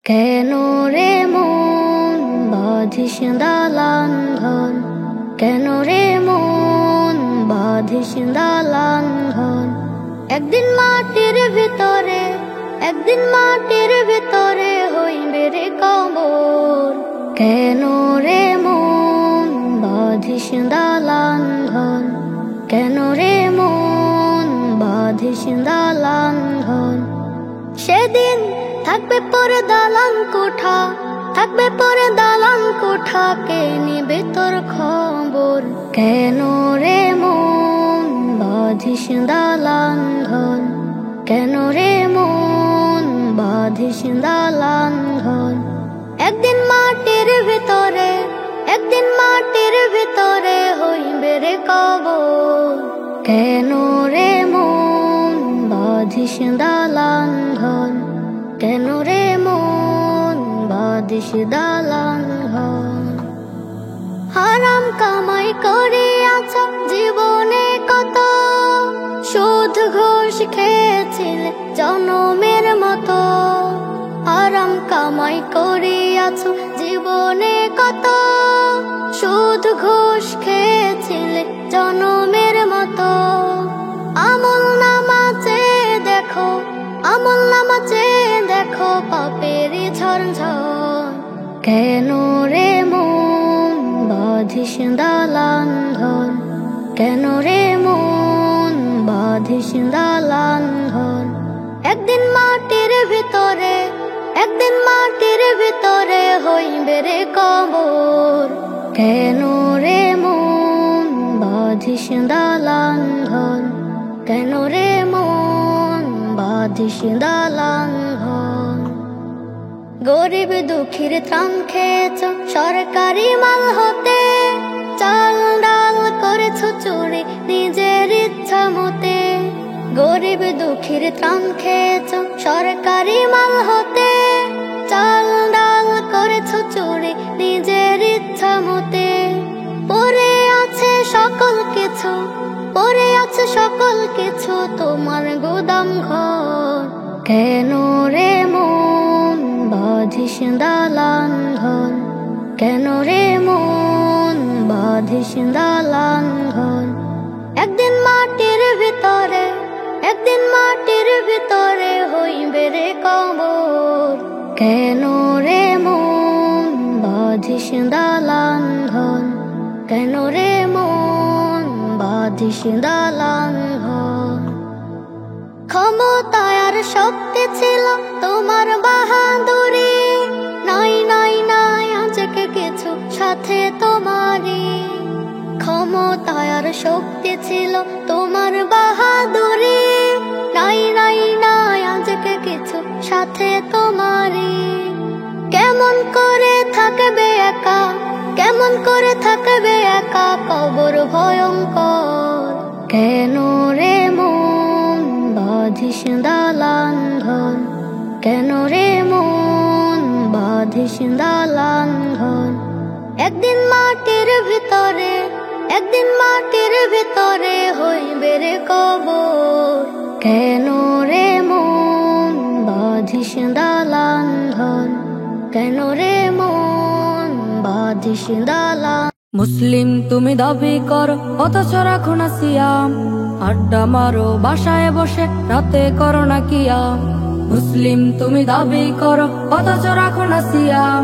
কেন রে মন বাঁধিস দালান ঘর, কেন রে মন বাঁধিস দালান ঘর। একদিন মাটির ভিতরে, একদিন মাটির ভিতরে হইবে রে কবর। কেন রে মন বাঁধিস দালান ঘর, কেন রে মন বাঁধিস দালান ঘর। সেদিন থাকবে পরে দালান কোঠা, থাকবে পরে দালান কোঠা, কে নিবে তোর খবর। কেন রে মন বাঁধিস দালান ঘর, কেন রে মন বাঁধিস দালান ঘর। একদিন মাটির ভিতরে, একদিন মাটির ভিতরে হইবে রে কবর। কেন রে মন বাঁধিস দালান ঘর, কেন রে মন বাঁধিস দালান ঘর। হারাম কামাই করিয়াছ জীবনে কত, সুদ ঘুষ খেয়েছিলে জনমের মতো। হারাম কামাই করিয়াছ জীবনে কত, সুদ ঘুষ খেয়েছিলে জনমের মতো। আমল নামাজে দেখো, আমল নামাজে দেখো পাপের ঝরঝর। কেন রে মন বাঁধিস দালান ঘর, কেন রে মন বাঁধিস দালান ঘর। একদিন মাটির ভিতরে, একদিন মাটির ভিতরে হইবে রে কবর। কেন রে মন বাঁধিস দালান ঘর, কেন রে মন বাঁধিস দালান ঘর। গরিব দুঃখীর ত্রাণ খেয়েছ সরকারি মাল হতে, চাল ডাল করেছ চুরি নিজের ইচ্ছা মতে। গরিব দুঃখীর ত্রাণ খেয়েছ সরকারি মাল হতে, চাল ডাল করেছ চুরি নিজের ইচ্ছা মতে। পড়ে আছে সকল কিছু, পড়ে আছে সকল কিছু তোমার গোদাম ঘর। কেন রে মন বাঁধিস দালান ঘর, কেন রে মন বাঁধিস দালান ঘর। একদিন মাটির ভিতরে, একদিন মাটির ভিতরে হইবে রে কবর। কেন রে মন বাঁধিস দালান ঘর, কেন রে মন বাঁধিস দালান ঘর। ক্ষমতায় আর শক্তি ছিল তোমার বাহাদুরি, নাই নাই নাই আজকে কিছু সাথে তোমারই। ক্ষমতায় আর শক্তি ছিল তোমার বাহাদুরি, নাই নাই নাই আজকে কিছু সাথে তোমারই। কেমন করে থাকবে একা, কেমন করে থাকবে একা কবর ভয়ঙ্কর। কেন রে মন বাঁধিস দালান ঘর, কেন রে মন বাঁধিস দালান ঘর। একদিন মাটির ভিতরে, একদিন মাটির ভিতরে হইবে রে কবর। কেন রে মন বাঁধিস দালান ঘর, কেন রে মন বাঁধিস দালান। মুসলিম তুমি দাবি করো অথচ রাখো না সিয়াম, আড্ডা মারো বাসায় বসে রাতে করো না কিয়াম। মুসলিম তুমি দাবি করো অথচ রাখো না সিয়াম,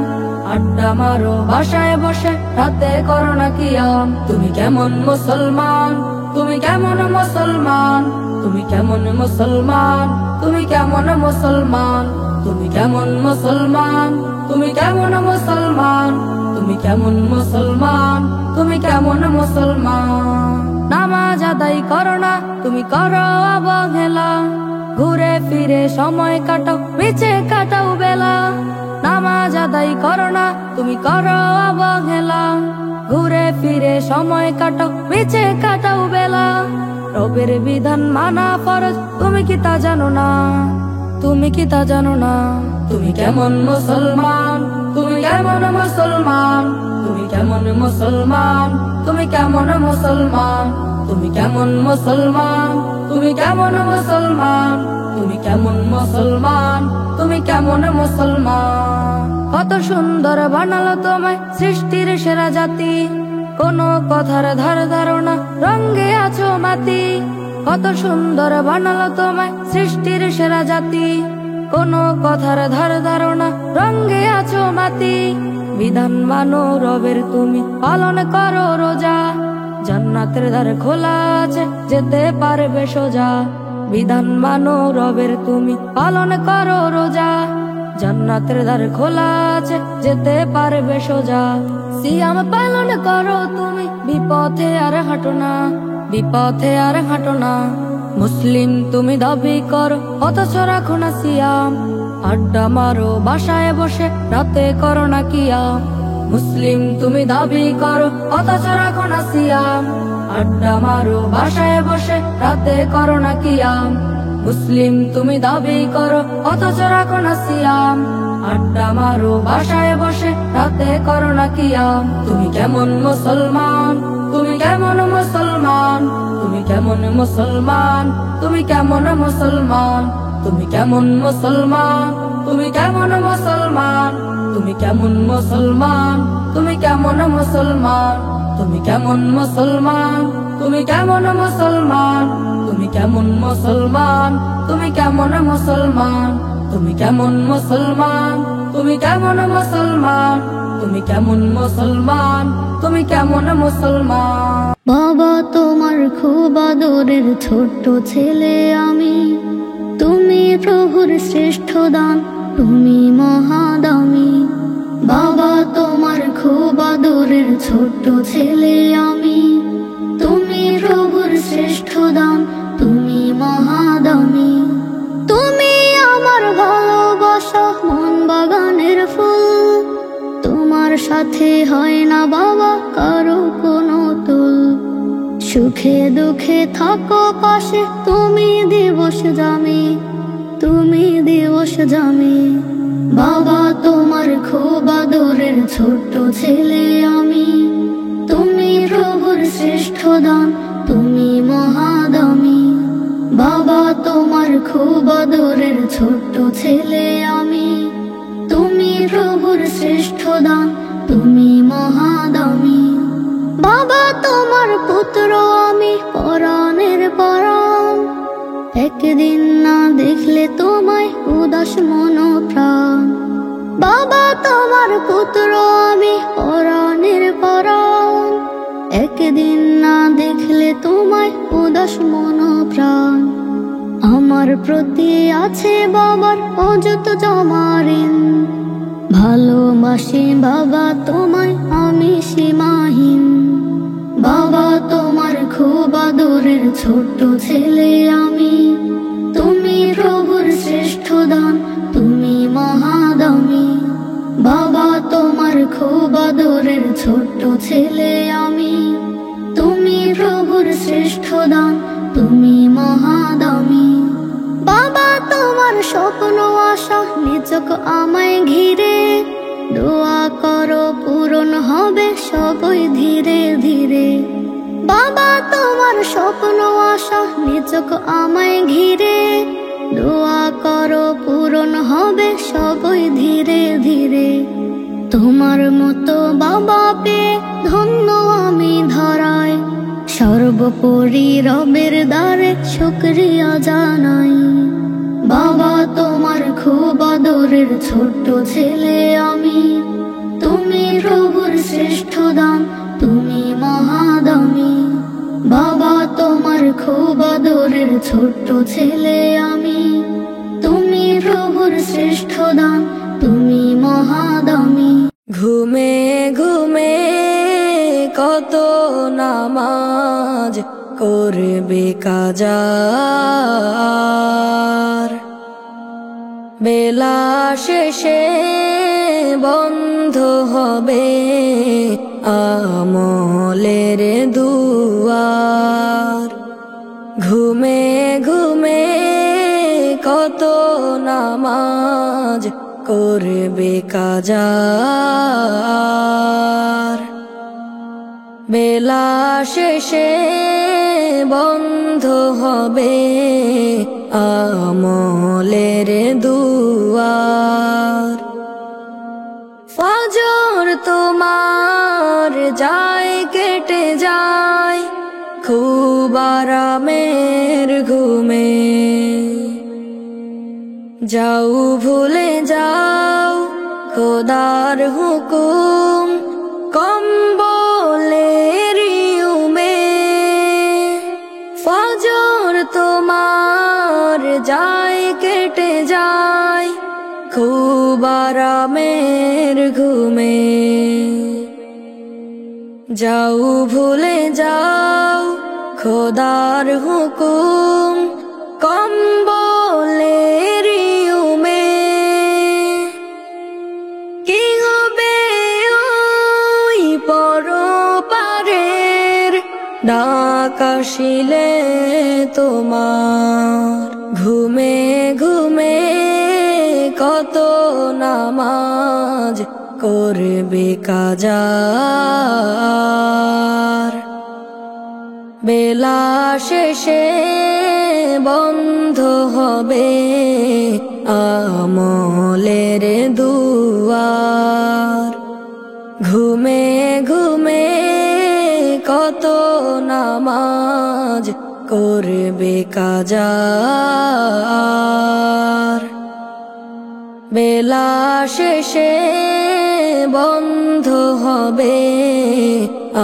আড্ডা মারো বাসায় বসে রাতে করো না কিয়াম। তুমি কেমন মুসলমান, তুমি কেমন মুসলমান, তুমি কেমন মুসলমান, তুমি কেমন মুসলমান, তুমি কেমন মুসলমান, তুমি কেমন মুসলমান, তুমি কেমন মুসলমান, তুমি কেমন মুসলমান। নামাজ আদায় করো না তুমি করো অবহেলা, ঘুরে ফিরে সময় কাটাও বেঁচে কাটাও বেলা। নামাজ আদায় করো না তুমি করো অবহেলা, ঘুরে ফিরে সময় কাটাও বেঁচে কাটাও বেলা। রবের বিধান মানা ফরজ তুমি কি তা জানো না, তুমি কি তা জানো না। তুমি কেমন মুসলমান, তুমি কেমন মুসলমান, তুমি কেমন মুসলমান, তুমি কেমন মুসলমান, তুমি কেমন মুসলমান, তুমি কেমন মুসলমান, তুমি কেমন মুসলমান, তুমি কেমন মুসলমান। সুন্দর বানালো তোমায় সৃষ্টির সেরা জাতি, কোনো কথার ধার ধারণা রঙে আছো মাতি। কত সুন্দর বানালো তোমায় সৃষ্টির সেরা জাতি, কোনো কথার ধার ধারণা রঙে আছো মাতি। বিধান মানো রবের তুমি পালন করো রোজা, জান্নাতের দ্বার খোলা আছে যেতে পারবে সোজা। বিধান মানো রবের তুমি পালন করো রোজা, জান্নাতের দ্বার খোলা আছে যেতে পারবে সোজা। সিয়াম পালন করো তুমি বিপথে আর হাঁটো না, বিপথে আর হাঁটো না। মুসলিম তুমি দাবি করো অথচ রাখো না সিয়াম, আড্ডা মারো বাসায় বসে রাতে করো না কিয়াম। মুসলিম তুমি দাবি করো অথচ রাখো না সিয়াম, আড্ডা মারো বাসায় বসে রাতে করো না কিয়াম। মুসলিম তুমি দাবি করো অথচ রাখো না সিয়াম, আড্ডা মারো বাসায় বসে রাতে করো না কিয়াম। তুমি কেমন মুসলমান, তুমি কেমন মুসলমান, তুমি কেমন মুসলমান, তুমি কেমন মুসলমান, তুমি কেমন মুসলমান, তুমি কেমন মুসলমান, তুমি কেমন মুসলমান, তুমি কেমন মুসলমান, তুমি কেমন মুসলমান, তুমি কেমন মুসলমান, তুমি কেমন মুসলমান, তুমি কেমন মুসলমান, তুমি কেমন মুসলমান, তুমি কেমন মুসলমান, তুমি কেমন মুসলমান, তুমি কেমন মুসলমান। বাবা তোমার খুব আদরের ছোট্ট ছেলে আমি, তুমি প্রভুর শ্রেষ্ঠ দান, তুমি মহাদামি। বাবা তোমার খুব আদরের ছোট্ট ছেলে আমি, তুমি প্রভুর শ্রেষ্ঠ দান, তুমি মহাদামি। তুমি আমার ভালোবাসা মন বাগানের ফুল, তোমার সাথে হয় না বাবা কারো কোনো তুল। সুখে দুঃখে থাকো পাশে তুমি দিবস জামি, তুমি দিবস জামি। বাবা তোমার খুব আদরের ছোট্ট ছেলে আমি, তুমি প্রভুর শ্রেষ্ঠ দান, তুমি মহাদামি। বাবা তোমার খুব আদরের ছোট্ট ছেলে আমি, তুমি প্রভুর শ্রেষ্ঠ দান, তুমি মহাদামি। বাবা তোমার পুত্র আমি পরাণের পরাণ, একদিন না দেখলে তোমায় উদাস মন প্রাণ। বাবা তোমার পুত্র আমি পরাণের পরাণ, একদিন না দেখলে তোমায় উদাস মন প্রাণ। আমার প্রতি আছে বাবার অযুত জমারিন, ভালোবাসি বাবা তোমায় আমি সীমাহীন। বাবা তোমার খুব আদরের ছোট্ট ছেলে আমি, তুমি প্রভুর শ্রেষ্ঠ দান, তুমি মহাদামি। বাবা তোমার খুব আদরের ছোট্ট ছেলে আমি, তুমি প্রভুর শ্রেষ্ঠ দান, তুমি মহাদামি। বাবা তোমার স্বপ্ন আশা নিচক আমায় ঘিরে, দোয়া করো পূরণ হবে সবই ধীরে ধীরে। বাবা তোমার স্বপ্ন আশা নিচক আমায় ঘিরে, দোয়া করো পূরণ হবে সবই ধীরে ধীরে। তোমার মতো বাবা পেয়ে ধন্য আমি ধরায়, সর্বোপরি রবের দ্বারে শুকরিয়া জানাই। বাবা তোমার খুব আদরের ছোট্ট ছেলে আমি, তুমি প্রভুর শ্রেষ্ঠ দান, তুমি মহাদামি। বাবা তোমার খুব আদরের ছোট্ট ছেলে আমি, তুমি প্রভুর শ্রেষ্ঠ দান, তুমি মহাদামি। ঘুমে ঘুমে কত নামাজ করবে কাজার, বেলা শেষে বন্ধ হবে আমলের দুয়ার। ঘুমে ঘুমে কত নামাজ করবে কাজার, বেলা শেষে বন্ধ হবে আমলের দুয়ার। তোমার যায় কেটে যায় খুব আরামের ঘুমে। যাও ভুলে যাও খোদার হুকুম কম্বলের ইউমে। ফজর তোমার যায় কেটে যায় খুব আরামের ঘুমে। যাও ভুলে যাও খোদার হুকুম কম্বলের ইউমে। কি হবে ওই পরপারের ডাক আসিলে তোমার? ঘুমে ঘুমে কত নামাজ করবে কাজা। বেলা শেষে বন্ধ হবে আমলের দুয়ার। ঘুমে ঘুমে কত নামাজ করবে কাজা। বেলা শেষে বন্ধ হবে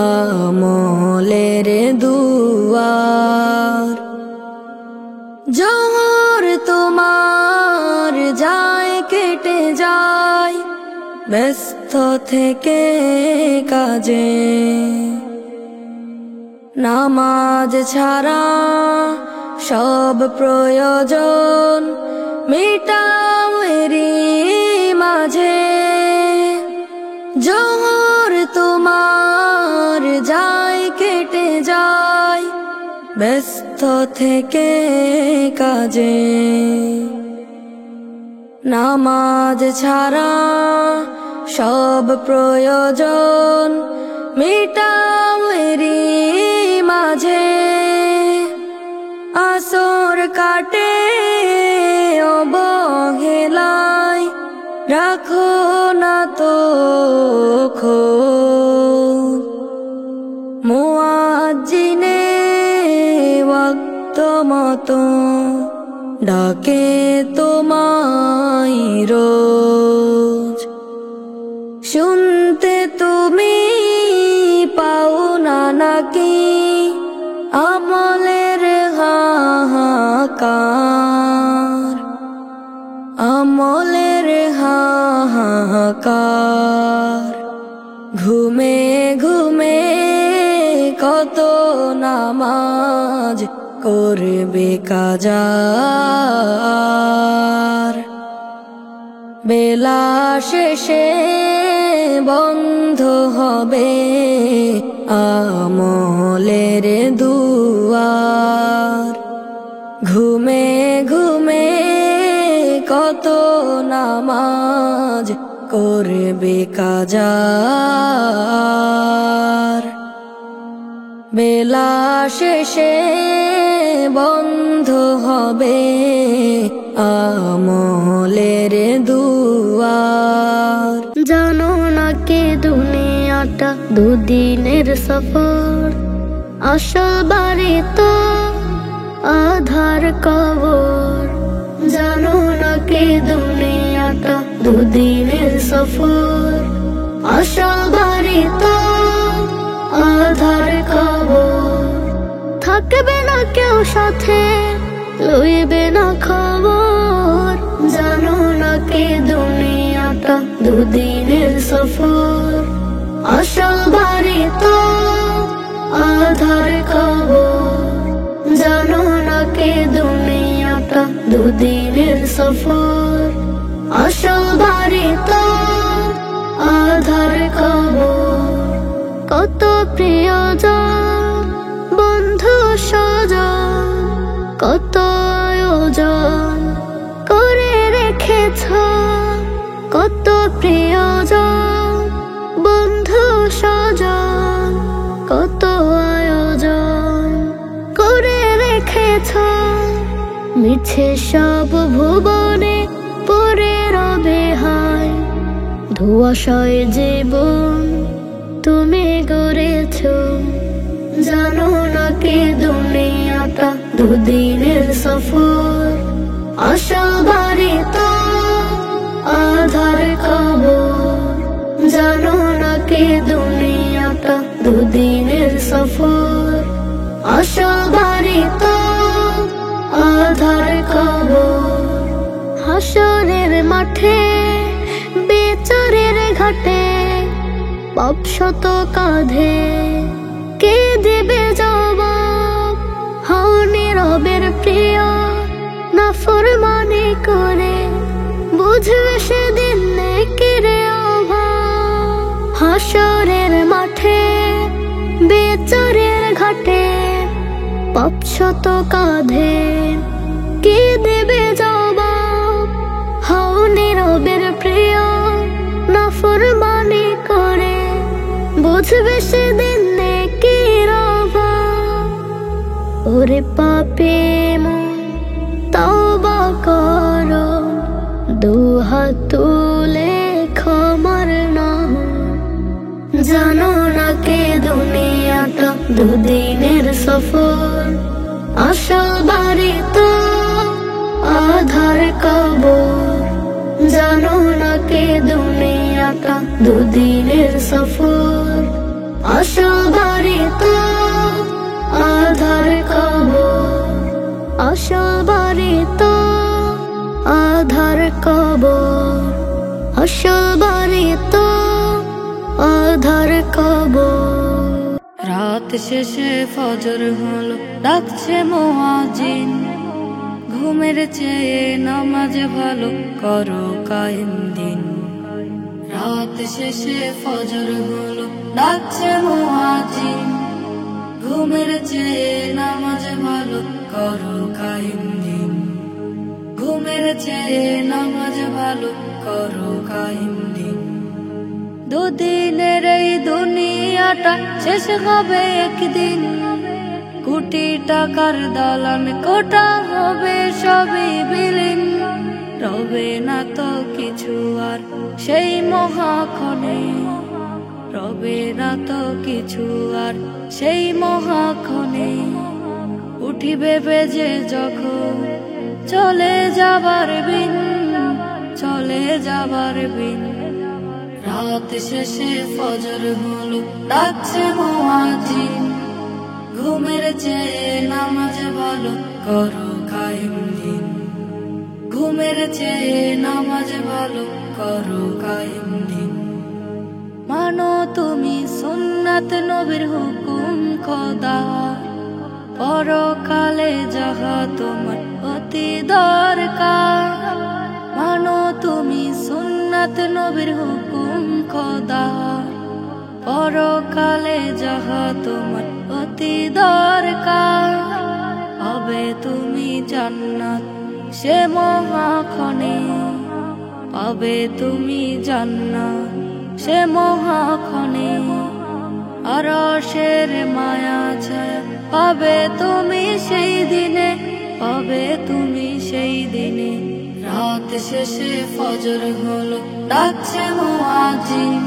আমলের দুয়ার। জোহর তোমার যায় কেটে যায় ব্যস্ত থেকে কাজে। নামাজ ছাড়া সব প্রয়োজন মিটাও এরই মাঝে। জোহর তোমার যায় কেটে যায় ব্যস্ত থেকে কাজে। নামাজ ছাড়া সব প্রয়োজন মিটাও এরই মাঝে। আসর কাটে অবহেলায় রাখো না তো খোঁজ। মুয়াজ্জিনে ওয়াক্ত মতো ডাকে তোমায় রোজ। শুনতে তুমি পাও না নাকি আমলের হাহাকার? আমলের হাহাকার। ঘুমে ঘুমে কত নামাজ করবে কাজা। বেলা শেষে বন্ধ হবে আমলের দুয়ার। ঘুমে ঘুমে কত নামাজ করবে কাজা। বেলা শেষে বন্ধ হবে আমলের দুয়ার। জানো না কে দুনিয়াটা দুদিনের সফর, আসল বাড়ি তো আধার কবর। জানো না কে দুনিয়াটা দুদিনের সফর, আসল বাড়ি তো আধার কবর। থাকবে না কেউ সাথে, লইবে না খবর। জানো না কে দুনিয়াটা দুদিনের সফর, আসল বাড়ি তো আধার কবর। জানো না কে দুনিয়াটা দুদিনের সফর, আসল বাড়ি তো আধার কবর। কত প্রিয়জন বন্ধু স্বজন, কত আয়োজন করে রেখেছ। কত প্রিয়জন বন্ধু স্বজন, কত আয়োজন করে রেখেছ। মিছে সব ভুবনে পড়ে রবে হায়, ধোঁয়াশায় জীবন তুমি গড়েছ, জানো না কি দুনিয়াটা দুদিনের সফর। আশা বাড়ি তো আধার কবর, জানো না কি দুনিয়াটা দুদিনের সফর। আশা বাড়ি তো আধার কবর। হাসরের মাঠে বেচারের ঘাটে পাপ শত কাঁধে, কে দেবে জবাব? হও নীরবের প্রিয়, নাফরমানি করে বুঝবে সেদিন নেকিরে অভাব। হাসরের মাঠে বেচারের ঘাটে পাপ শত কাঁধে, কে দেবে জবাব? হও নীরবের প্রিয়, নাফরমানি করে বুঝবে সেদিন নেকির অভাব। ওরে পাপী মন তওবা করো, দুহাত তুলে ক্ষমার নাও। জানো না কে দুনিয়াটা দুদিনের সফর। আসল বাড়ি তো আধার কবর, জানো না কে দুনিয়াটা দুদিনের সফর। আসল বাড়ি তো আধার কবর, আসল বাড়ি তো আধার কবর, আসল বাড়ি তো আধার কবর। রাত শেষে ফজর হলো, ডাকছে মুয়াজ্জিন, ঘুমের চেয়ে নামাজ ভালো, করো কায়েম দিন। রাত শেষে ফজর হলো, ডাকছে মুয়াজ্জিন, ঘুমের চেয়ে নামাজ ভালো, করো কায়েম দিন। ঘুমের চেয়ে নামাজ ভালো, করো কায়েম দিন। দুদিনের এই দুনিয়াটা শেষ হবে একদিন, কোটি টাকার দালান কোটা হবে সবই বিলীন। রবে না তো কিছু আর সেই মহাক্ষণে, রবে না তো কিছু আর সেই মহাক্ষণে। উঠিবে বেজে যখন চলে যাবার বিন, চলে যাবার বিন। রাত শেষে ফজর হলো, ডাকছে মুয়াজ্জিন, ঘুমের চেয়ে নামাজ ভালো, করো কায়েম দিন। ঘুমের চেয়ে নামাজ ভালো, করো কায়েম দিন। মানো তুমি সুন্নাত নবীর হুকুম খোদা, পরকালে যাহা তোমার অতি দরকার। মানো তুমি সুন্নাত নবীর হুকুম খোদা, পরকালে যাহা তোমার অতি দরকার। হবে তুমি জান্নাত সে মহাক্ষণে, পাবে তুমি জান্নাত সে মহাক্ষণে। আরশের মায়া ছায়া পাবে তুমি সেই দিনে, পাবে তুমি সেই দিনে। রাত শেষে ফজর হলো, ডাকছে মুয়াজ্জিন,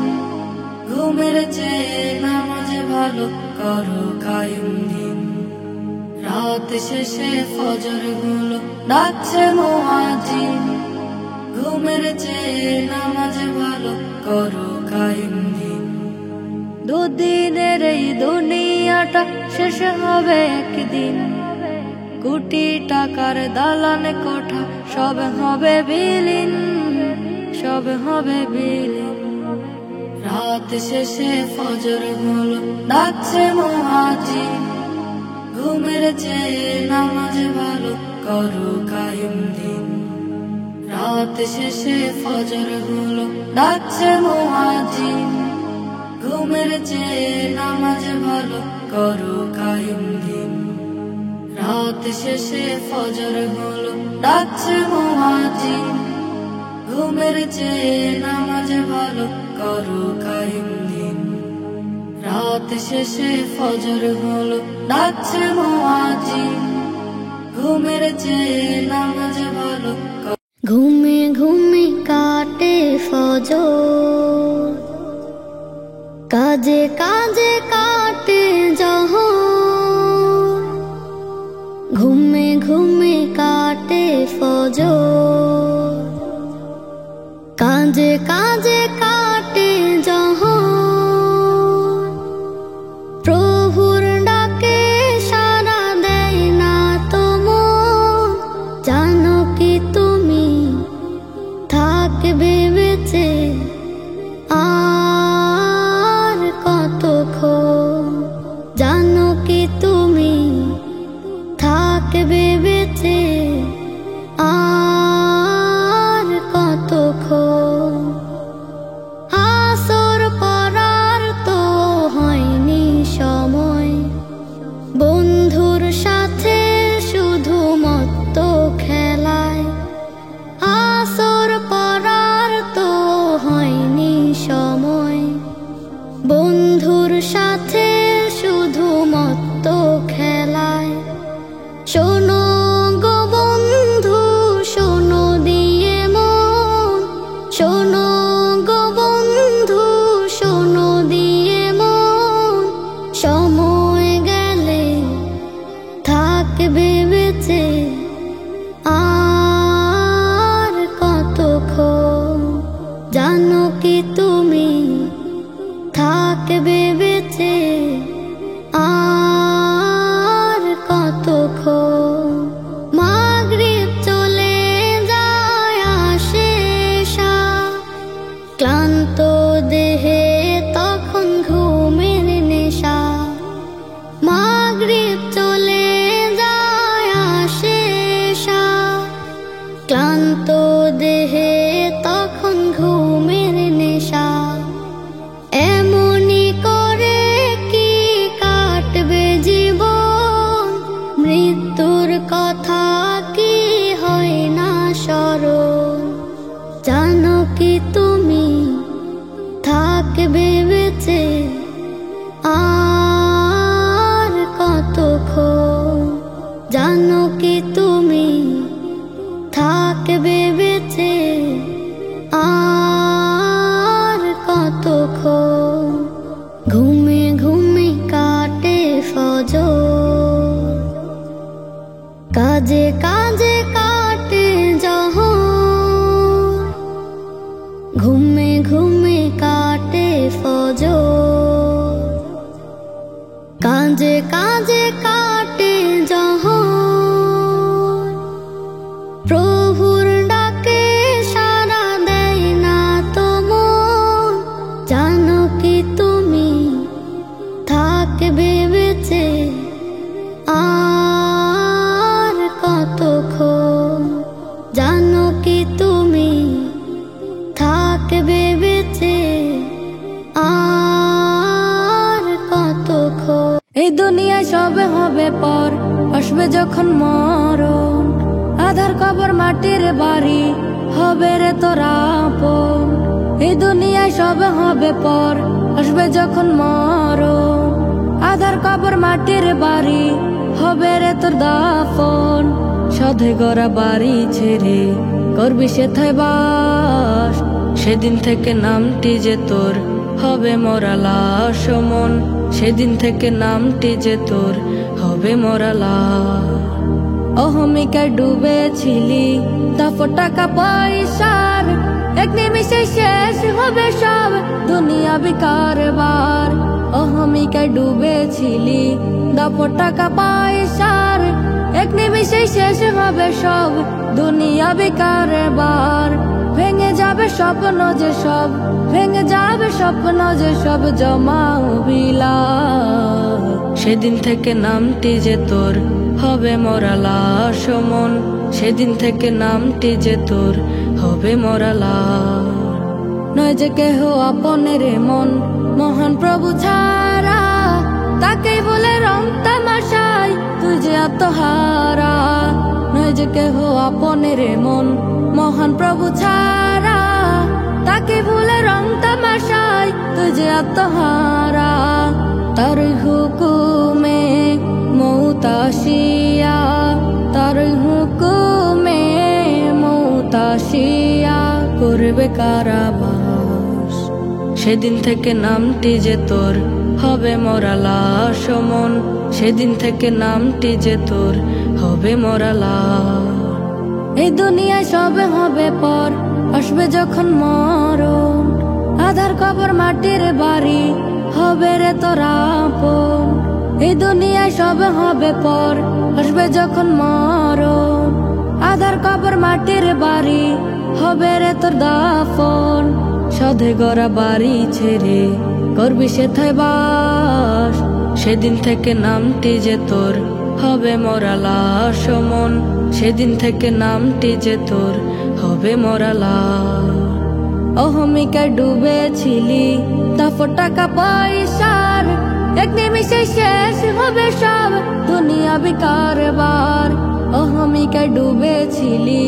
ঘুমের চেয়ে নামাজ ভালো, করো কায়েম দিন। রাত শেষে ফজর হলো, ডাকছে মুয়াজ্জিন, ঘুমের চেয়ে নামাজ ভালো, করো কায়েম দিন। দুদিনের এই দুনিয়াটা শেষ হবে একদিন, কোটি টাকার দালান কোঠা সব হবে বিলীন, সব হবে বিলীন। রাত শেষে ফজর হলো, ডাকছে মুয়াজ্জিন, ঘুমের চেয়ে নামাজ ভালো, করো কায়েম দিন। রাত শেষে ফজর হলো, ডাকছে মুয়াজ্জিন, ঘুমের চেয়ে নামাজ ভালো, করো কায়েম দিন। রাত শেষে ফজর হলো, ডাকছে মুয়াজ্জিন, ঘুমের চেয়ে নামাজ ভালো, করো কায়েম দিন। রাত শেষে ফজর হলো, ডাকছে মুয়াজ্জিন, ঘুমের চেয়ে নামাজ ভালো। ঘুমে ঘুমে কাটে ফজর, কাজে কাজে কাটে জহর, ঘুমে ঘুমে কাটে ফজর। কাজে কাজে কাটে জহর, প্রভুর ডাকে সাড়া দেয় না তো মন। জানো কি তুমি থাকবে বেঁচে আর কতক্ষণ? জানো কি তুমি থাকবে বেঁচে আর কতক্ষণ? আসর পড়ার তো হয়নি সময়, বন্ধুর সাথে শুধু মত্ত খেলায়। আসর পড়ার তো হয়নি সময়, বন্ধুর সাথে শুধু মত্ত খেলায়। শোনো গো বন্ধু, শোনো দিয়ে মন, শোনো গো বন্ধু, শোনো দিয়ে মন। সময় গেলে থাকবে বেঁচে আর কতক্ষণ? জানো কি তুমি থাকবে বেঁচে আর কতক্ষণ? মাগরিব চলে যায় আসে এশা, ক্লান্ত দেহে তখন ঘুমের নেশা। মাগরিব চলে যায় আসে এশা, ক্লান্ত দেহে তখন ঘুমের নেশা। এমনি করে কি কাটবে জীবন, মৃত্যুর কথা কি হয় না স্মরণ? জানো কি তুমি থাকবে বেঁচে আর কতক্ষণ? জানো কি তুমি থাকবে বেঁচে আর কতক্ষণ? ঘুমে ঘুমে কাটে ফজর, কাজে কাজে কাটে জহর, ঘুমে ঘুমে কাটে ফজর। কাজে কাজে কাটে জহর, প্রভুর ডাকে সাড়া দেয় না তো মন। জানো কি তুমি থাকবে বেঁচে আর কতক্ষণ? জানো কি তুমি থাকবে বেঁচে আর কতক্ষণ? এই দুনিয়ায় সবে হবে পর, আসবে যখন মরণ। আধার কবর মাটির বাড়ি, হবে রে তোর আপন। এই দুনিয়ায় সবে হবে পর, আসবে যখন মরণ। আধার কবর মাটির বাড়ি, হবে রে তোর দাফন। সাধে গড়া বাড়ি ছেড়ে করবি সেথায় বাস, সেদিন থেকে নামটি যে তোর হবে মরা লাশ। মন সেদিন থেকে নামটি যে তোর হবে মরা লাশ। অহমিকায় ডুবেছিলি তারপর টাকা পয়সার, এক নিমিষে শেষ হবে সব দুনিয়া বিকারবার। অহমিকায় ডুবেছিলি তারপর টাকা পয়সার, এক নিমিষে শেষ হবে সব দুনিয়া বিকারবার। ভেঙে যাবে স্বপ্ন যে সব, ভেঙে যাবে স্বপ্ন যে সব জমা বিলাস। সেদিন থেকে নামটি যে তোর হবে মরা লাশ। মন সেদিন থেকে নামটি যে তোর হবে মরা লাশ। নয় যে কেহ আপনের মন মহান প্রভু ছাড়া, তাকেই বলে রং তামাশায় তুই যে আত্মহারা। নয় যে কেহ আপনের মন মহান প্রভু ছাড়া, তাকে ভুলে রং তামাশায় তুই যে আত্মহারা। তার হুকুমে মৌত আসিয়া, তার হুকুমে মৌত আসিয়া করবে কারাবাস। সেদিন থেকে নামটি যে তোর হবে মরা লাশ ও মন, সেদিন থেকে নামটি যে তোর হবে মরা লাশ। এই দুনিয়ায় সবে হবে পর, আসবে যখন মরণ, আধার কবর মাটির বাড়ি হবে রে তোর আপন। এই দুনিয়ায় সবে হবে পর, আসবে যখন মরণ, আধার কবর মাটির বাড়ি হবে রে তোর দাফন। সাধে গড়া বাড়ি ছেড়ে করবি সেথায় বাস, সেদিন থেকে নামটি যে তোর হবে মরা লাশ ও মন, সেদিন থেকে নামটি যে তোর হবে মরা লাশ। অহমিকায় ডুবেছিলি তারপর টাকা পয়সার, এক নিমিষে শেষ হবে সব দুনিয়াবি কারবার। অহমিকায় ডুবেছিলি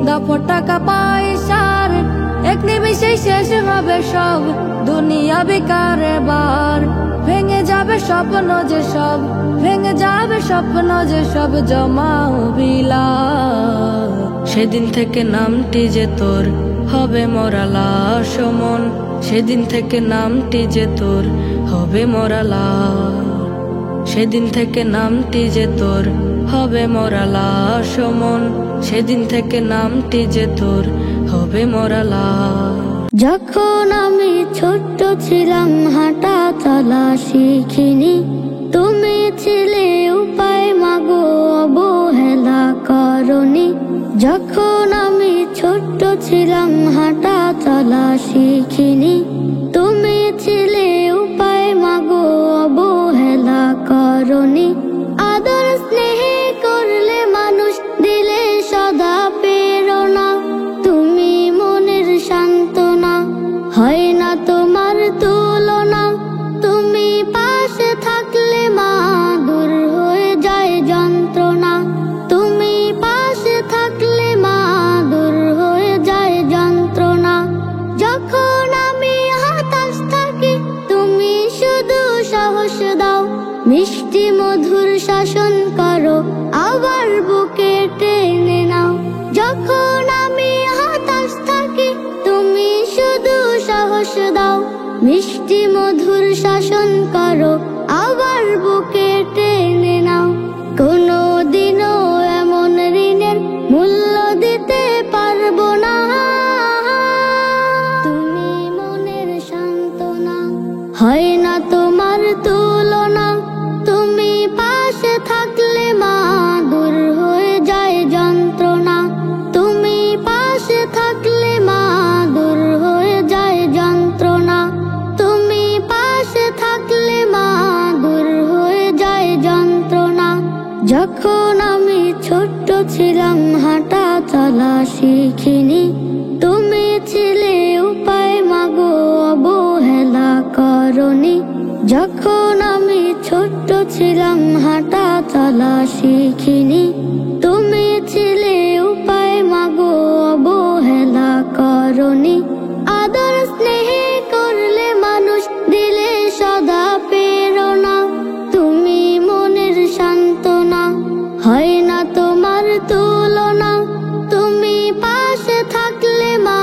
তারপর টাকা পয়সার, এক নিমিষে শেষ হবে সব দুনিয়াবি কারবার। ভেঙে যাবে স্বপ্ন যে সব, ভেঙে যাবে স্বপ্ন যে সব জমা বিলাস। সেদিন থেকে নামটি যে তোর হবে মরা লাশ ও মন, সেদিন থেকে নামটি যে তোর হবে মরা লাশ। সেদিন থেকে নামটি যে তোর হবে মরা লাশ ও মন, সেদিন থেকে নামটি যে তোর হবে মরা লাশ। যখন আমি ছোট্ট ছিলাম হাঁটা চলা শিখিনি, তুমি ছিলে উপায় মাগো অবহেলা করনি। যখন আমি ছোট্ট ছিলাম হাঁটা চলা শিখিনি, তুমি ছিলে উপায় মাগো অবহেলা করনি। আদর স্নেহে করলে মানুষ দিলে সদা প্রেরণা, তুমি মনের সান্ত্বনা, হয় না তোমার তুলনা। তুমি পাশে থাকলে মা দূর হয়ে যায় যন্ত্রণা, তুমি পাশে থাকলে মা দূর হয়ে যায় যন্ত্রণা। যখন আমি হতাশ থাকি তুমি শুধু সাহস দাও, মিষ্টি মধুর শাসন করো আবার বুকে টেনে নাও। যখন আমি হতাশ থাকি তুমি শুধু সাহস দাও, মিষ্টি মধুর শাসন করো আবার বুকে টেনে নাও। কোনো দিনও এমন ঋণের মূল্য দিতে পারবো না, তুমি মনের সান্ত্বনা, হয় না তোমার তুলনা। তুমি পাশে থাকলে মা দূর হয়ে যায় যন্ত্রণা, তুমি পাশে থাকলে মা দূর হয়ে যায় যন্ত্রণা, তুমি পাশে থাকলে মা দূর হয়ে যায় যন্ত্রণা। যখন আমি ছোট্ট ছিলাম হাঁটা চলা শিখিনি, তুমি ছিলে উপায় মাগো অবহেলা করনি। যখন আমি ছোট্ট ছিলাম হাঁটা চলা শিখিনি, তুমি ছিলে উপায় মাগো অবহেলা করনি। আদর স্নেহে করলে মানুষ দিলে সদা প্রেরণা, তুমি মনের সান্ত্বনা, হয় না তোমার তুলনা। তুমি পাশে থাকলে মা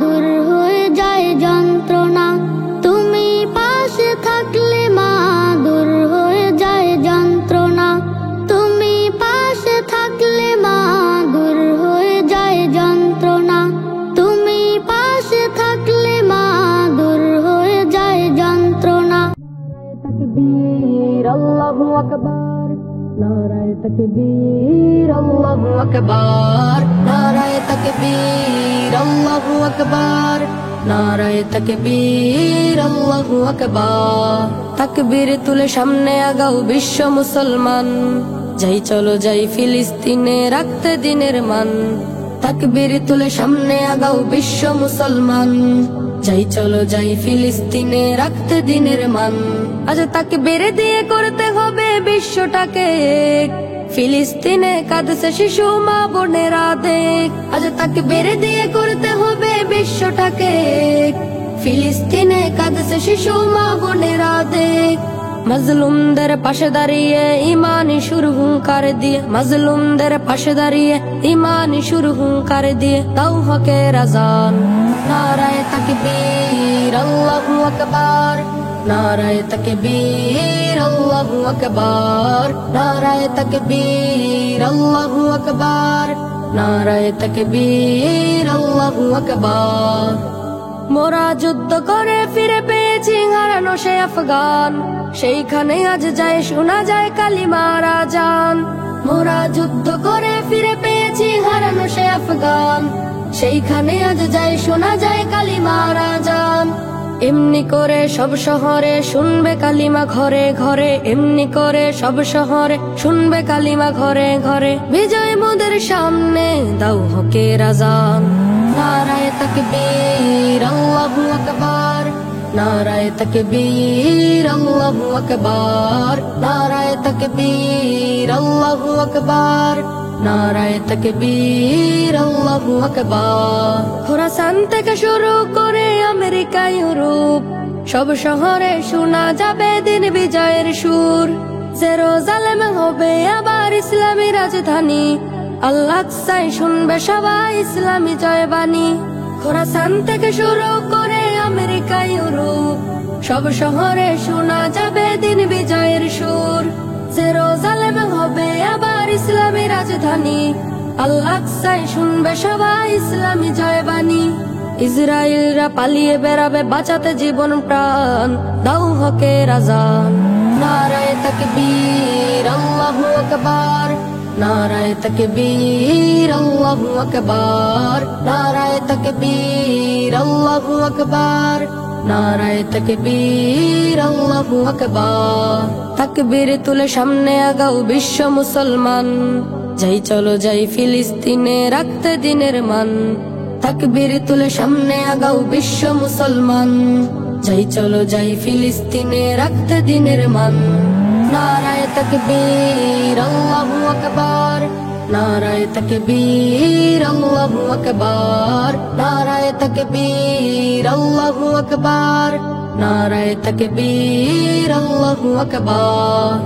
দূর হয়ে যায় যন্ত্রণা, তুমি পাশে থাকলে মা দূর হয়ে যায় যন্ত্রণা, তুমি পাশে থাকলে মা দূর হয়ে যায় যন্ত্রণা, তুমি পাশে থাকলে মা দূর হয়ে যায় যন্ত্রণা। তাকবীর আল্লাহু আকবার, নারায়ে তাকবীর আল্লাহু আকবার, নারায়ে তাকবীর আল্লাহু আকবার, নারায়ে তাকবীর আল্লাহু আকবার। তাকবীর তুলে সামনে আগাও বিশ্ব মুসলমান, যাই চলো যাই ফিলিস্তিনে রাখতে দিনের মান। তাকবীর তুলে সামনে আগাও বিশ্ব মুসলমান, যাই চলো যাই ফিলিস্তিনে রাখতে দিনের মান। আজ তাকবীর দিয়ে করতে হবে বিশ্বটাকে এক, ফিলিস্তিনে কাঁদছে শিশু মা বোনেরা দেখ। আজ তাকবীর দিয়ে করতে হবে বিশ্বটাকে এক, ফিলিস্তিনে কাঁদছে শিশু মা বোনেরা দেখ। মাজলুমদের পাশে দাঁড়িয়ে ইমানি সুর হুঙ্কার দিয়ে, মাজলুমদের পাশে দাঁড়িয়ে ইমানি সুর হুঙ্কার দিয়ে দাও হকের আজান। নারায়ে তাকবীর আল্লাহু আকবার, নারায়ে তাকবীর, আল্লাহু আকবার, নারায়ে তাকবীর, আল্লাহু আকবার, নারায়ে তাকবীর, আল্লাহু আকবার। মোরা যুদ্ধ করে ফিরে পেয়েছি হারানো সে আফগান, সেইখানে আজ যায় শোনা যায় কালিমার আজান। মোরা যুদ্ধ করে ফিরে পেয়েছি হারানো সে আফগান, সেইখানে আজ যায় শোনা যায় কালিমার আজান। এমনি করে সব শহরে শুনবে কালিমা ঘরে ঘরে, এমনি করে সব শহরে শুনবে কালিমা ঘরে ঘরে। বিজয় মোদের সামনে দাও হকের আজান, নারায়ে তাকবীর, আল্লাহু আকবার, নারায়ে তাকবীর, আল্লাহু আকবার, নারায়ে তাকবীর, আল্লাহু আকবার, নারায়ে তাকবীর, আল্লাহু আকবার। খোরাসান থেকে শুরু করে আমেরিকা ইউরোপ, সব শহরে শোনা যাবে দিন বিজয়ের সুর। জেরুজালেম হবে আবার ইসলামী রাজধানী, আল্লাহ আকসায় শুনবে সবাই ইসলামী জয়বাণী। খোরাসান থেকে শুরু করে আমেরিকা ইউরোপ, সব শহরে শোনা যাবে দিন বিজয়ের সুর। জেরুজালেম হবে আবার ইসলামী রাজধানী, আল্লাহ আকসায় শুনবে সবাই ইসলামী জয়বাণী। ইসরায়েলরা পালিয়ে বেড়াবে বাঁচাতে জীবন প্রাণ, দাও হকের আজান, নারায়ে তাকবীর, আল্লাহু আকবার, নারায়ে তাকবীর, আল্লাহু আকবার, নারায়ে তাকবীর, আল্লাহু আকবার, নারায়ে তাকবীর, আল্লাহু আকবার। তাকবীর তুলে সামনে আগাও বিশ্ব মুসলমান, যাই চলো যাই ফিলিস্তিনে রাখতে দিনের মান। তাকবীর তুলে সামনে আগাও বিশ্ব মুসলমান, যাই চলো যাই ফিলিস্তিনে রাখতে দিনের মান। নারায়ে তাকবীর, আল্লাহু আকবার, নারায়ে তাকবীর, আল্লাহু আকবার, নারায়ে তাকবীর, আল্লাহু আকবার, নারায়ে তাকবীর, আল্লাহু আকবার।